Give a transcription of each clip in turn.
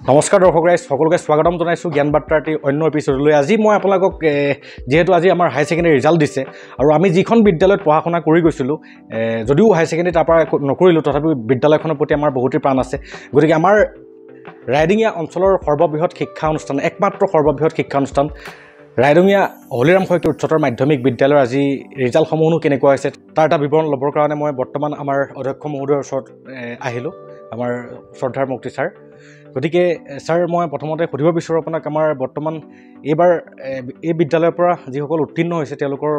নমস্কাৰ দৰ্শক ৰাইজ সকলোকে স্বাগতম জনাইছোঁ জ্ঞান বাৰ্তাৰ অন্য এপিছডলৈ। আজি মই আপোনালোকক যেহেতু আজি আমাৰ হাই ছেকেণ্ডেৰী ৰিজাল্ট দিছে আৰু আমি যিখন বিদ্যালয়ত পঢ়া শুনা কৰি গৈছিলোঁ, যদিও হাই ছেকেণ্ডেৰী তাৰ পৰা নকৰিলোঁ, তথাপিও বিদ্যালয়খনৰ প্ৰতি আমাৰ বহুতেই প্ৰাণ আছে। গতিকে আমাৰ ৰাইডিঙীয়া অঞ্চলৰ সৰ্ববৃহৎ শিক্ষা অনুষ্ঠান, একমাত্ৰ সৰ্ববৃহৎ শিক্ষা অনুষ্ঠান ৰাইডিঙীয়া হলিৰাম শইকীয়া উচ্চতৰ মাধ্যমিক বিদ্যালয়ৰ আজি ৰিজাল্টসমূহনো কেনেকুৱা হৈছে তাৰ এটা বিৱৰণ ল'বৰ কাৰণে মই বৰ্তমান আমাৰ অধ্যক্ষ মহোদয়ৰ ওচৰত আহিলোঁ, আমাৰ শ্ৰদ্ধাৰ মুক্তি ছাৰ। গতিকে ছাৰ, মই প্ৰথমতে সুধিব বিচাৰোঁ আপোনাক, আমাৰ বৰ্তমান এইবাৰ এই বিদ্যালয়ৰ পৰা যিসকল উত্তীৰ্ণ হৈছে তেওঁলোকৰ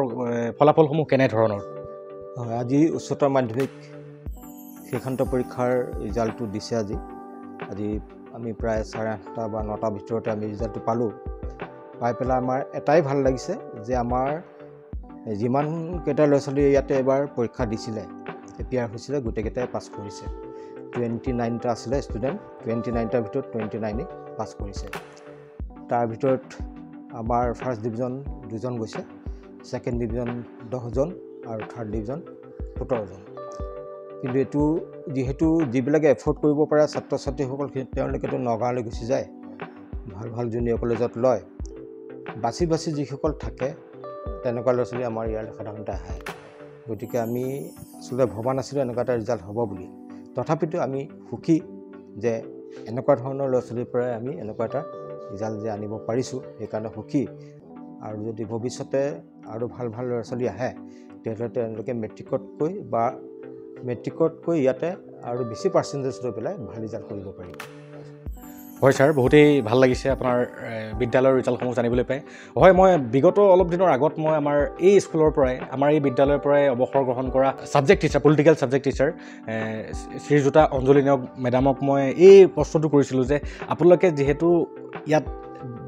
ফলাফলসমূহ কেনেধৰণৰ? হয়, আজি উচ্চতৰ মাধ্যমিক শেষান্ত পৰীক্ষাৰ ৰিজাল্টটো দিছে। আজি আমি প্ৰায় 8:30 বা 9টাৰ ভিতৰতে আমি ৰিজাল্টটো পালোঁ। পাই পেলাই আমাৰ এটাই ভাল লাগিছে যে আমাৰ যিমানকেইটা ল'ৰা ছোৱালী ইয়াতে এবাৰ পৰীক্ষা দিছিলে, এপিয়াৰ হৈছিলে, গোটেইকেইটাই পাছ কৰিছে। 29টা আছিলে ষ্টুডেণ্ট, 29টাৰ ভিতৰত 29এ পাছ কৰিছে। তাৰ ভিতৰত আমাৰ ফাৰ্ষ্ট ডিভিজন 2জন গৈছে, ছেকেণ্ড ডিভিজন 10জন আৰু থাৰ্ড ডিভিজন 17জন। কিন্তু এইটো যিহেতু যিবিলাকে এফৰ্ড কৰিব পাৰে ছাত্ৰ ছাত্ৰীসকল, তেওঁলোকেতো নগাঁৱলৈ গুচি যায়, ভাল ভাল জুনিয়ৰ কলেজত লয়। বাছি বাছি যিসকল থাকে তেনেকুৱা ল'ৰা ছোৱালী আমাৰ ইয়ালৈ সাধাৰণতে আহে। গতিকে আমি আচলতে ভবা নাছিলোঁ এনেকুৱা এটা ৰিজাল্ট হ'ব বুলি। তথাপিতো আমি সুখী যে এনেকুৱা ধৰণৰ ল'ৰা ছোৱালীৰ পৰাই আমি এনেকুৱা এটা ৰিজাল্ট যে আনিব পাৰিছোঁ, সেইকাৰণে সুখী। আৰু যদি ভৱিষ্যতে আৰু ভাল ভাল ল'ৰা ছোৱালী আহে তেতিয়াহ'লে তেওঁলোকে মেট্ৰিকতকৈ ইয়াতে আৰু বেছি পাৰ্চেণ্টেজ লৈ পেলাই ভাল ৰিজাল্ট কৰিব পাৰিব। হয় ছাৰ, বহুতেই ভাল লাগিছে আপোনাৰ বিদ্যালয়ৰ ৰিজাল্টসমূহ জানিবলৈ পাই। হয়, মই বিগত অলপ দিনৰ আগত মই আমাৰ এই স্কুলৰ পৰাই, আমাৰ এই বিদ্যালয়ৰ পৰাই অৱসৰ গ্ৰহণ কৰা subject teacher, political subject teacher Shrijuta Anjali Nayak মেডামক মই এই প্ৰশ্নটো কৰিছিলোঁ যে আপোনালোকে যিহেতু ইয়াত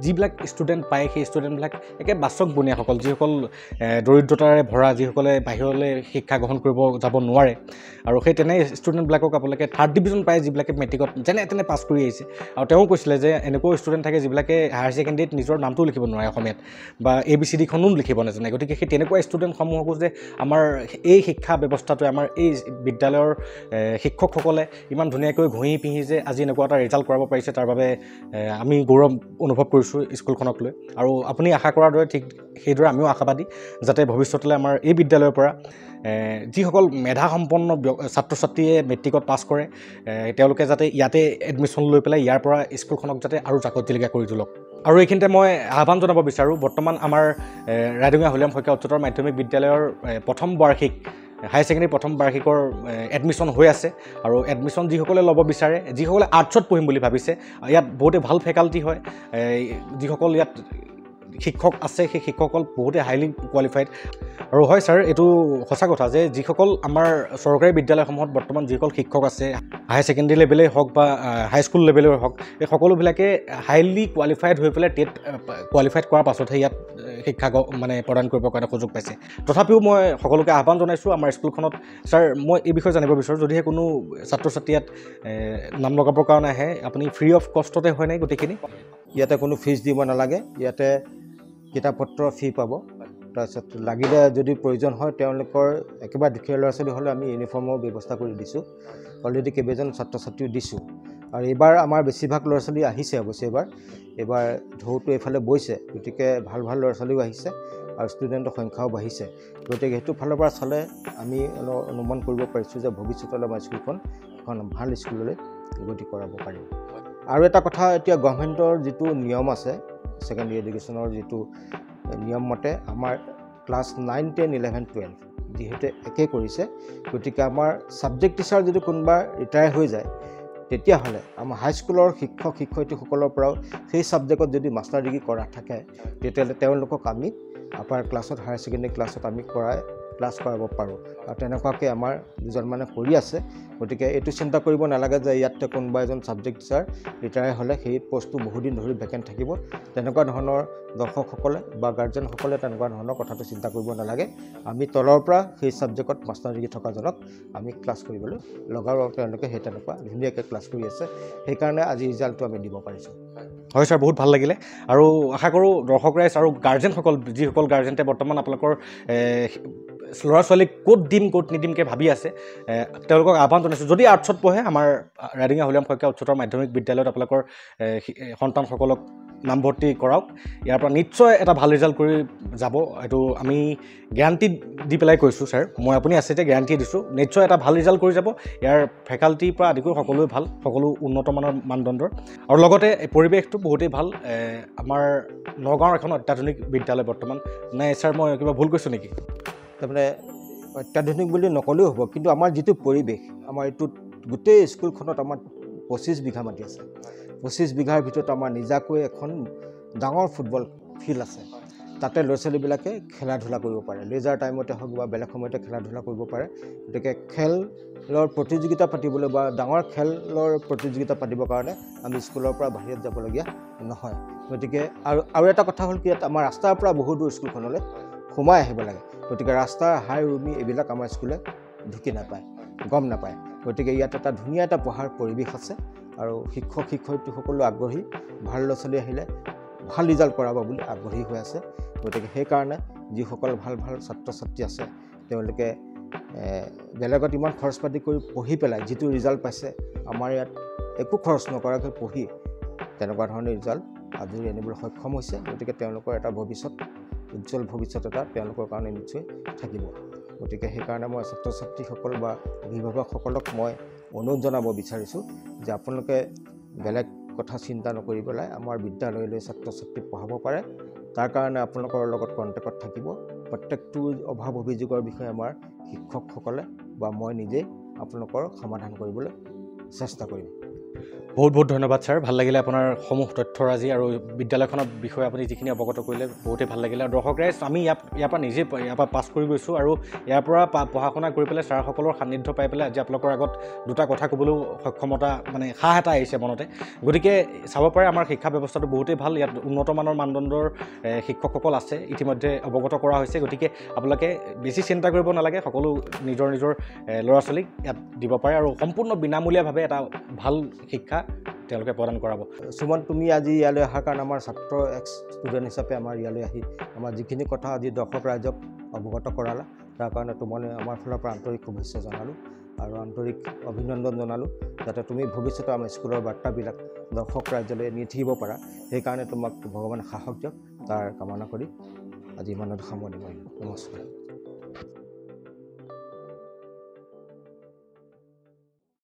যিবিলাক ষ্টুডেণ্ট পায় সেই ষ্টুডেণ্টবিলাক একে বাচক বনীয়াসকল, যিসকল দৰিদ্ৰতাৰে ভৰা, যিসকলে বাহিৰলৈ শিক্ষা গ্ৰহণ কৰিব যাব নোৱাৰে, আৰু সেই তেনে ষ্টুডেণ্টবিলাকক আপোনালোকে থাৰ্ড ডিভিজন পায় যিবিলাকে মেট্ৰিকত যেনে তেনে পাছ কৰি আহিছে। আৰু তেওঁ কৈছিলে যে এনেকুৱাও ষ্টুডেণ্ট থাকে যিবিলাকে হায়াৰ ছেকেণ্ডেৰীত নিজৰ নামটোও লিখিব নোৱাৰে অসমীয়াত, বা ABCDখনো লিখিব নাজানে। গতিকে সেই তেনেকুৱা ষ্টুডেণ্টসমূহকো যে আমাৰ এই শিক্ষা ব্যৱস্থাটোৱে, আমাৰ এই বিদ্যালয়ৰ শিক্ষকসকলে ইমান ধুনীয়াকৈ ঘঁহি পিহি যে আজি এনেকুৱা এটা ৰিজাল্ট কৰাব পাৰিছে, তাৰ বাবে আমি গৌৰৱ অনুভৱ কৰিছোঁ স্কুলখনক লৈ। আৰু আপুনি আশা কৰাৰ দৰে ঠিক সেইদৰে আমিও আশাবাদী যাতে ভৱিষ্যতলৈ আমাৰ এই বিদ্যালয়ৰ পৰা যিসকল মেধাসম্পন্ন ছাত্ৰ ছাত্ৰীয়ে মেট্ৰিকত পাছ কৰে তেওঁলোকে যাতে ইয়াতে এডমিশ্যন লৈ পেলাই ইয়াৰ পৰা স্কুলখনক যাতে আৰু জাকতজিলিকা কৰি তোলক। আৰু এইখিনিতে মই আহ্বান জনাব বিচাৰোঁ, বৰ্তমান আমাৰ ৰাইডিঙীয়া হলিৰাম শইকীয়া উচ্চতৰ মাধ্যমিক বিদ্যালয়ৰ প্ৰথম বাৰ্ষিক হাই ছেকেণ্ডেৰী প্ৰথম বাৰ্ষিকৰ এডমিশ্যন হৈ আছে। আৰু এডমিশ্যন যিসকলে ল'ব বিচাৰে, যিসকলে আৰ্টছত পঢ়িম বুলি ভাবিছে, ইয়াত বহুতে ভাল ফেকাল্টি হয়, যিসকল ইয়াত শিক্ষক আছে সেই শিক্ষকসকল বহুতে হাইলি কোৱালিফাইড। আৰু হয় ছাৰ, এইটো সঁচা কথা যে যিসকল আমাৰ চৰকাৰী বিদ্যালয়সমূহত বৰ্তমান যিসকল শিক্ষক আছে, হাই ছেকেণ্ডেৰী লেভেলেই হওক বা হাইস্কুল লেভেলেই হওক, এই সকলোবিলাকে হাইলি কোৱালিফাইড হৈ পেলাই টেট কোৱালিফাইড কৰাৰ পাছতহে ইয়াত শিক্ষা প্ৰদান কৰিবৰ কাৰণে সুযোগ পাইছে। তথাপিও মই সকলোকে আহ্বান জনাইছোঁ আমাৰ স্কুলখনত। ছাৰ, মই এই বিষয়ে জানিব বিচাৰোঁ, যদিহে কোনো ছাত্ৰ ছাত্ৰী ইয়াত নাম লগাবৰ কাৰণে আহে, আপুনি ফ্ৰী অফ কষ্টতে হয় নাই গোটেইখিনি? ইয়াতে কোনো ফিজ দিব নালাগে, ইয়াতে কিতাপ পত্ৰ ফ্ৰী পাব। তাৰপিছত লাগিলে যদি প্ৰয়োজন হয় তেওঁলোকৰ একেবাৰে দুখীয়া ল'ৰা ছোৱালী হ'লে আমি ইউনিফৰ্মৰ ব্যৱস্থা কৰি দিছোঁ। অলৰেডি কেইবাজন ছাত্ৰ ছাত্ৰীও দিছোঁ। আৰু এইবাৰ আমাৰ বেছিভাগ ল'ৰা ছোৱালী আহিছে, অৱশ্যে এইবাৰ ঢৌটো এইফালে বৈছে, গতিকে ভাল ভাল ল'ৰা ছোৱালীও আহিছে আৰু ষ্টুডেণ্টৰ সংখ্যাও বাঢ়িছে। গতিকে সেইটো ফালৰ পৰা চালে আমি অনুমান কৰিব পাৰিছোঁ যে ভৱিষ্যতলৈ আমাৰ স্কুলখন এখন ভাল স্কুললৈ গতি কৰাব পাৰিম। আৰু এটা কথা, এতিয়া গভৰ্ণমেণ্টৰ যিটো নিয়ম আছে, ছেকেণ্ডেৰী এডুকেশ্যনৰ যিটো নিয়ম মতে আমাৰ ক্লাছ 9, 10, 11, 12 যিহেতু একেই কৰিছে, গতিকে আমাৰ ছাবজেক্ট টিচাৰ যদি কোনোবা ৰিটায়াৰ হৈ যায় তেতিয়াহ'লে আমাৰ হাইস্কুলৰ শিক্ষক শিক্ষয়িত্ৰীসকলৰ পৰাও সেই ছাবজেক্টত যদি মাষ্টাৰ ডিগ্ৰী কৰা থাকে তেতিয়াহ'লে তেওঁলোকক আমি আপাৰ ক্লাছত, হায়াৰ ছেকেণ্ডেৰী ক্লাছত আমি ক্লাছ কৰাব পাৰোঁ। আৰু তেনেকুৱাকৈ আমাৰ দুজনমানে কৰি আছে। গতিকে এইটো চিন্তা কৰিব নালাগে যে ইয়াতে কোনোবা এজন ছাবজেক্ট টিচাৰ ৰিটায়াৰ হ'লে সেই পষ্টটো বহুদিন ধৰি ভেকেণ্ট থাকিব। তেনেকুৱা ধৰণৰ দৰ্শকসকলে বা গাৰ্জেনসকলে তেনেকুৱা ধৰণৰ কথাটো চিন্তা কৰিব নালাগে। আমি তলৰ পৰা সেই ছাবজেক্টত মাষ্টাৰ ডিগ্ৰী থকাজনক আমি ক্লাছ কৰিবলৈ লগাওঁ, আৰু তেওঁলোকে সেই তেনেকুৱা ধুনীয়াকৈ ক্লাছ কৰি আছে। সেইকাৰণে আজি ৰিজাল্টটো আমি দিব পাৰিছোঁ। হয় ছাৰ, বহুত ভাল লাগিলে আৰু আশা কৰোঁ দৰ্শক ৰাইজ আৰু গাৰ্জেনসকল, যিসকল গাৰ্জেণ্টে বৰ্তমান আপোনালোকৰ ল'ৰা ছোৱালীক ক'ত দিম ক'ত নিদিমকৈ ভাবি আছে, তেওঁলোকক আহ্বান জনাইছোঁ, যদি আৰ্টছত পঢ়ে আমাৰ ৰাইডিঙীয়া হলিৰাম শইকীয়া উচ্চতৰ মাধ্যমিক বিদ্যালয়ত আপোনালোকৰ সন্তানসকলক নামভৰ্তি কৰাওক। ইয়াৰ পৰা নিশ্চয় এটা ভাল ৰিজাল্ট কৰি যাব, এইটো আমি গেৰাণ্টি দি পেলাই কৈছোঁ ছাৰ। মই আপুনি আছে এতিয়া গেৰাণ্টি দিছোঁ, নিশ্চয় এটা ভাল ৰিজাল্ট কৰি যাব। ইয়াৰ ফেকাল্টিৰ পৰা আদি কৰি সকলোৱে ভাল, সকলো উন্নত মানৰ মানদণ্ডৰ, আৰু লগতে পৰিৱেশটো বহুতেই ভাল। আমাৰ নগাঁৱৰ এখন অত্যাধুনিক বিদ্যালয় বৰ্তমান। নাই ছাৰ, মই কিবা ভুল কৈছোঁ নেকি? তাৰমানে অত্যাধুনিক বুলি নক'লেও হ'ব, কিন্তু আমাৰ যিটো পৰিৱেশ, আমাৰ এইটো গোটেই স্কুলখনত আমাৰ 25 বিঘা মাটি আছে। 25 বিঘাৰ ভিতৰত আমাৰ নিজাকৈ এখন ডাঙৰ ফুটবল ফিল্ড আছে। তাতে ল'ৰা ছোৱালীবিলাকে খেলা ধূলা কৰিব পাৰে, লেজাৰ টাইমতে হওক বা বেলেগ সময়তে খেলা ধূলা কৰিব পাৰে। গতিকে খেলৰ প্ৰতিযোগিতা পাতিবলৈ বা ডাঙৰ খেলৰ প্ৰতিযোগিতা পাতিবৰ কাৰণে আমি স্কুলৰ পৰা বাহিৰত যাবলগীয়া নহয়। গতিকে আৰু এটা কথা হ'ল কি, ইয়াত আমাৰ ৰাস্তাৰ পৰা বহু দূৰ স্কুলখনলৈ সোমাই আহিব লাগে। গতিকে ৰাস্তাৰ হাই ৰুমি এইবিলাক আমাৰ স্কুলে ঢুকি নাপায়, গম নাপায়। গতিকে ইয়াত এটা ধুনীয়া এটা পঢ়াৰ পৰিৱেশ আছে আৰু শিক্ষক শিক্ষয়িত্ৰীসকলো আগ্ৰহী, ভাল ল'ৰা ছোৱালী আহিলে ভাল ৰিজাল্ট কৰাব বুলি আগ্ৰহী হৈ আছে। গতিকে সেইকাৰণে যিসকল ভাল ভাল ছাত্ৰ ছাত্ৰী আছে তেওঁলোকে বেলেগত ইমান খৰচ পাতি কৰি পঢ়ি পেলাই যিটো ৰিজাল্ট পাইছে, আমাৰ ইয়াত একো খৰচ নকৰাকৈ পঢ়ি তেনেকুৱা ধৰণৰ ৰিজাল্ট আজৰি আনিবলৈ সক্ষম হৈছে। গতিকে তেওঁলোকৰ এটা ভৱিষ্যত, উজ্জ্বল ভৱিষ্যত এটা তেওঁলোকৰ কাৰণে নিশ্চয় থাকিব। গতিকে সেইকাৰণে মই ছাত্ৰ ছাত্ৰীসকল বা অভিভাৱকসকলক মই অনুৰোধ জনাব বিচাৰিছোঁ যে আপোনালোকে বেলেগ কথা চিন্তা নকৰি পেলাই আমাৰ বিদ্যালয়লৈ ছাত্ৰ ছাত্ৰীক পঢ়াব পাৰে। তাৰ কাৰণে আপোনালোকৰ লগত কণ্টেক্টত থাকিব। প্ৰত্যেকটো অভাৱ অভিযোগৰ বিষয়ে আমাৰ শিক্ষকসকলে বা মই নিজেই আপোনালোকৰ সমাধান কৰিবলৈ চেষ্টা কৰিম। বহুত বহুত ধন্যবাদ ছাৰ, ভাল লাগিলে আপোনাৰ সমূহ তথ্যৰাজি আৰু বিদ্যালয়খনৰ বিষয়ে আপুনি যিখিনি অৱগত কৰিলে বহুতেই ভাল লাগিলে। আৰু দৰ্শক ৰাইজ, আমি ইয়াৰ পৰা পাছ কৰি গৈছোঁ আৰু ইয়াৰ পৰা পঢ়া শুনা কৰি পেলাই ছাৰসকলৰ সান্নিধ্য পাই পেলাই আজি আপোনালোকৰ আগত দুটা কথা ক'বলৈও সক্ষমতা, মানে সাহ এটা আহিছে মনতে। গতিকে চাব পাৰে আমাৰ শিক্ষা ব্যৱস্থাটো বহুতেই ভাল, ইয়াত উন্নত মানৰ মানদণ্ডৰ শিক্ষকসকল আছে, ইতিমধ্যে অৱগত কৰা হৈছে। গতিকে আপোনালোকে বেছি চিন্তা কৰিব নালাগে, সকলো নিজৰ ল'ৰা ছোৱালীক ইয়াত দিব পাৰে আৰু সম্পূৰ্ণ বিনামূলীয়াভাৱে এটা ভাল শিক্ষা তেওঁলোকে প্ৰদান কৰাব। সুমন, তুমি আজি ইয়ালৈ অহাৰ কাৰণে, আমাৰ ছাত্ৰ ষ্টুডেণ্ট হিচাপে আমাৰ ইয়ালৈ আহি আমাৰ যিখিনি কথা আজি দৰ্শক ৰাইজক অৱগত কৰালা, তাৰ কাৰণে তোমালৈ আমাৰ ফালৰ পৰা আন্তৰিক শুভেচ্ছা জনালোঁ আৰু আন্তৰিক অভিনন্দন জনালোঁ, যাতে তুমি ভৱিষ্যতে আমাৰ স্কুলৰ বাৰ্তাবিলাক দৰ্শক ৰাইজলৈ নি থাকিব পাৰা। সেইকাৰণে তোমাক ভগৱানে সাহস দিয়ক, তাৰ কামনা কৰি আজি ইমানত সামৰণি মাৰিলোঁ। নমস্কাৰ।